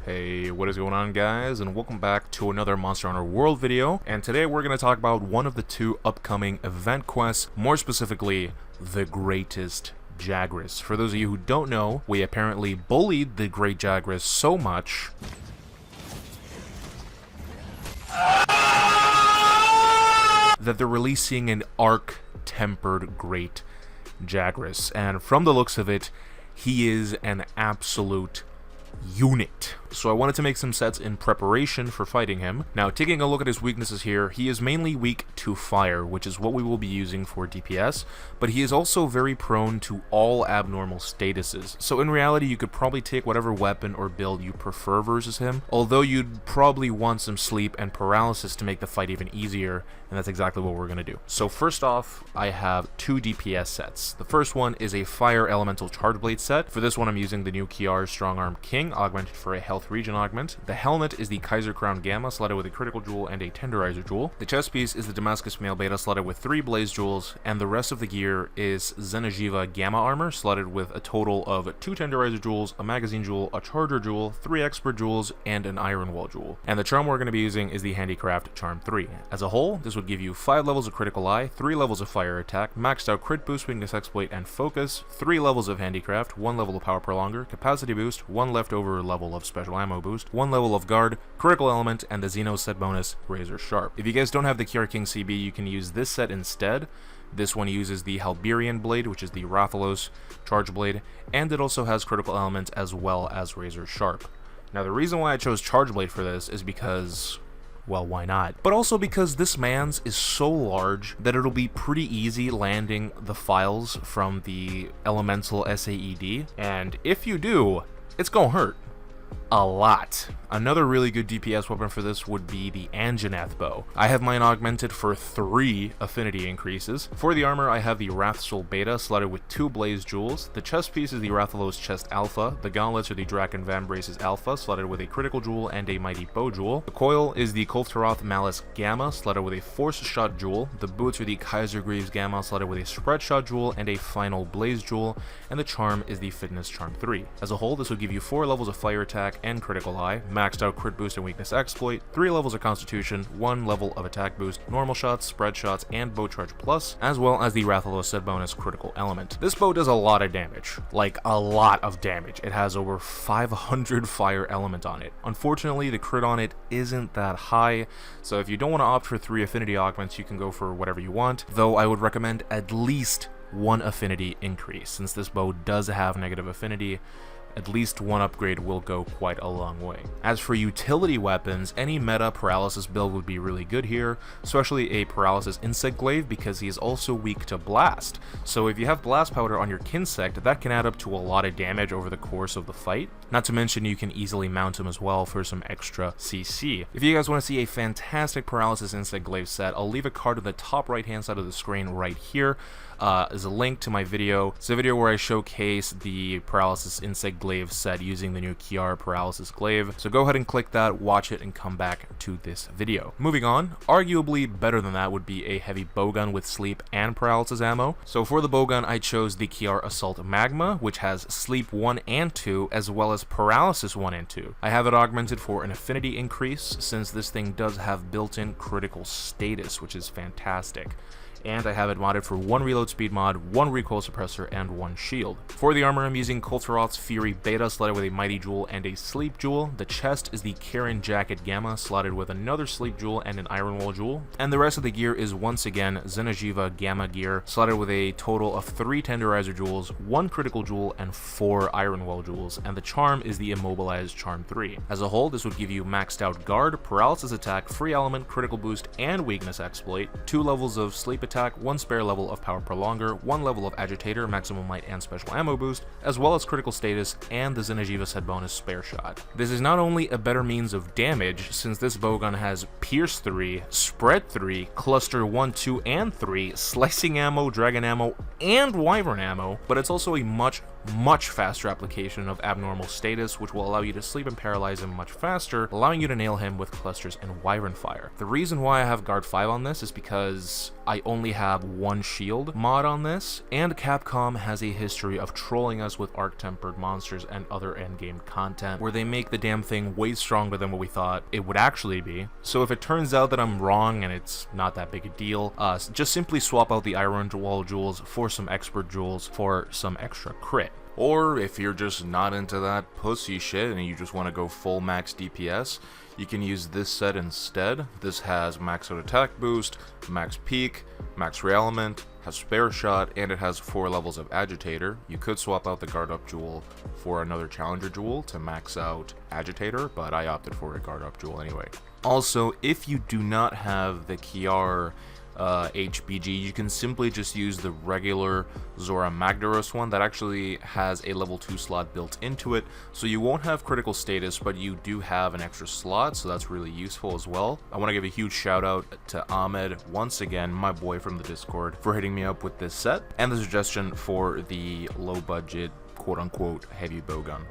Hey, what is going on, guys, and welcome back to another Monster Hunter World video. And today we're going to talk about one of the two upcoming event quests, more specifically, the Greatest Jagras. For those of you who don't know, we apparently bullied the Great Jagras so much that they're releasing an arc Tempered Great Jagras. And from the looks of it, he is an absolute unit. So I wanted to make some sets in preparation for fighting him. Now, taking a look at his weaknesses here, he is mainly weak to fire, which is what we will be using for DPS, but he is also very prone to all abnormal statuses. So in reality, you could probably take whatever weapon or build you prefer versus him, although you'd probably want some sleep and paralysis to make the fight even easier, and that's exactly what we're going to do. So first off, I have two DPS sets. The first one is a Fire Elemental Charge Blade set. For this one, I'm using the new Kiar Strong Arm King, augmented for a health regen augment. The helmet is the Kaiser Crown Gamma, slotted with a critical jewel and a tenderizer jewel. The chest piece is the Damascus Mail Beta, slotted with 3 blaze jewels, and the rest of the gear is Zenajiva Gamma armor, slotted with a total of 2 tenderizer jewels, a magazine jewel, a charger jewel, 3 expert jewels, and an iron wall jewel. And the charm we're going to be using is the Handicraft Charm 3. As a whole, this would give you 5 levels of critical eye, 3 levels of fire attack, maxed out crit boost, weakness exploit, and focus, 3 levels of handicraft, 1 level of power prolonger, capacity boost, 1 leftover level of special ammo boost, 1 level of guard, critical element, and the Xeno set bonus, Razor Sharp. If you guys don't have the Kiar King CB, you can use this set instead. This one uses the Halberian Blade, which is the Rathalos Charge Blade, and it also has critical element as well as Razor Sharp. Now, the reason why I chose Charge Blade for this is because, well, why not? But also because this man's is so large that it'll be pretty easy landing the files from the Elemental SAED, and if you do, it's gonna hurt a lot. Another really good DPS weapon for this would be the Anjanath bow. I have mine augmented for 3 affinity increases. For the armor, I have the Wrathsoul Beta, slotted with 2 blaze jewels. The chest piece is the Rathalos Chest Alpha. The gauntlets are the Draken Van Braces Alpha, slotted with a critical jewel and a mighty bow jewel. The coil is the Kolftaroth Malice Gamma, slotted with a force shot jewel. The boots are the Kaiser Greaves Gamma, slotted with a spread shot jewel and a final blaze jewel. And the charm is the Fitness Charm 3. As a whole, this would give you 4 levels of fire attack and critical eye, maxed out crit boost and weakness exploit, 3 levels of constitution, 1 level of attack boost, normal shots, spread shots, and bow charge plus, as well as the Rathalos set bonus critical element. This bow does a lot of damage, like a lot of damage. It has over 500 fire element on it. Unfortunately, the crit on it isn't that high, so if you don't want to opt for 3 affinity augments, you can go for whatever you want, though I would recommend at least 1 affinity increase. Since this bow does have negative affinity, at least 1 upgrade will go quite a long way. As for utility weapons, any meta paralysis build would be really good here, especially a paralysis insect glaive, because he is also weak to blast. So if you have blast powder on your Kinsect, that can add up to a lot of damage over the course of the fight. Not to mention you can easily mount him as well for some extra CC. If you guys want to see a fantastic paralysis insect glaive set, I'll leave a card on the top right hand side of the screen right here. Is a link to my video. It's a video where I showcase the paralysis insect glaive set using the new Kiar paralysis glaive. So go ahead and click that, watch it, and come back to this video. Moving on, arguably better than that would be a heavy bowgun with sleep and paralysis ammo. So for the bowgun, I chose the Kiar Assault Magma, which has sleep 1 and 2, as well as paralysis 1 and 2. I have it augmented for an affinity increase, since this thing does have built-in critical status, which is fantastic. And I have it modded for 1 reload speed mod, 1 recoil suppressor, and 1 shield. For the armor, I'm using Kolftaroth's Fury Beta, slotted with a mighty jewel and a sleep jewel. The chest is the Karen Jacket Gamma, slotted with another sleep jewel and an iron wall jewel. And the rest of the gear is once again Zenajiva Gamma gear, slotted with a total of 3 tenderizer jewels, 1 critical jewel, and 4 iron wall jewels. And the charm is the Immobilized Charm 3. As a whole, this would give you maxed out guard, paralysis attack, free element, critical boost, and weakness exploit, 2 levels of sleep attack, 1 spare level of power prolonger, 1 level of agitator, maximum might, and special ammo boost, as well as critical status and the Zenajiva set bonus spare shot. This is not only a better means of damage, since this bowgun has pierce 3, spread 3, cluster 1, 2, and 3, slicing ammo, dragon ammo, and wyvern ammo, but it's also a much much faster application of abnormal status, which will allow you to sleep and paralyze him much faster, allowing you to nail him with clusters and wyvern fire. The reason why I have guard 5 on this is because I only have one shield mod on this, and Capcom has a history of trolling us with arc tempered monsters and other endgame content where they make the damn thing way stronger than what we thought it would actually be. So if it turns out that I'm wrong and it's not that big a deal, just simply swap out the Iron Wall jewels for some expert jewels for some extra crit. Or if you're just not into that pussy shit and you just want to go full max DPS, you can use this set instead. This has max out attack boost, max peak, max re-element, has spare shot, and it has 4 levels of agitator. You could swap out the guard up jewel for another challenger jewel to max out agitator, but I opted for a guard up jewel anyway. Also, if you do not have the Kiar HBG, you can simply just use the regular Zora Magdaros one that actually has a level 2 slot built into it, so you won't have critical status, but you do have an extra slot, so that's really useful as well. I want to give a huge shout out to Ahmed, once again, my boy from the Discord, for hitting me up with this set and the suggestion for the low budget quote-unquote heavy bowgun.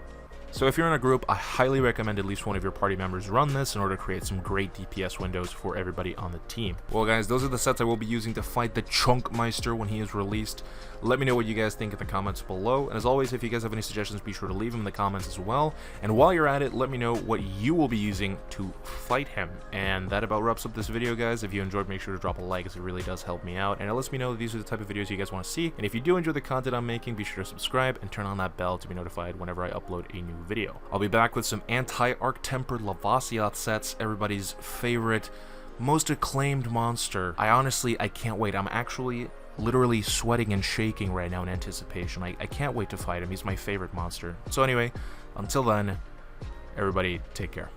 So if you're in a group, I highly recommend at least one of your party members run this in order to create some great DPS windows for everybody on the team. Well guys, those are the sets I will be using to fight the Chunkmeister when he is released. Let me know what you guys think in the comments below, and as always, if you guys have any suggestions, be sure to leave them in the comments as well. And while you're at it, let me know what you will be using to fight him. And that about wraps up this video, guys. If you enjoyed, make sure to drop a like, as it really does help me out, and it lets me know that these are the type of videos you guys want to see. And if you do enjoy the content I'm making, be sure to subscribe and turn on that bell to be notified whenever I upload a new video. I'll be back with some anti-arc tempered Lavasiath sets, everybody's favorite, most acclaimed monster. I can't wait. I'm actually literally sweating and shaking right now in anticipation. I can't wait to fight him. He's my favorite monster. So anyway, until then, everybody take care.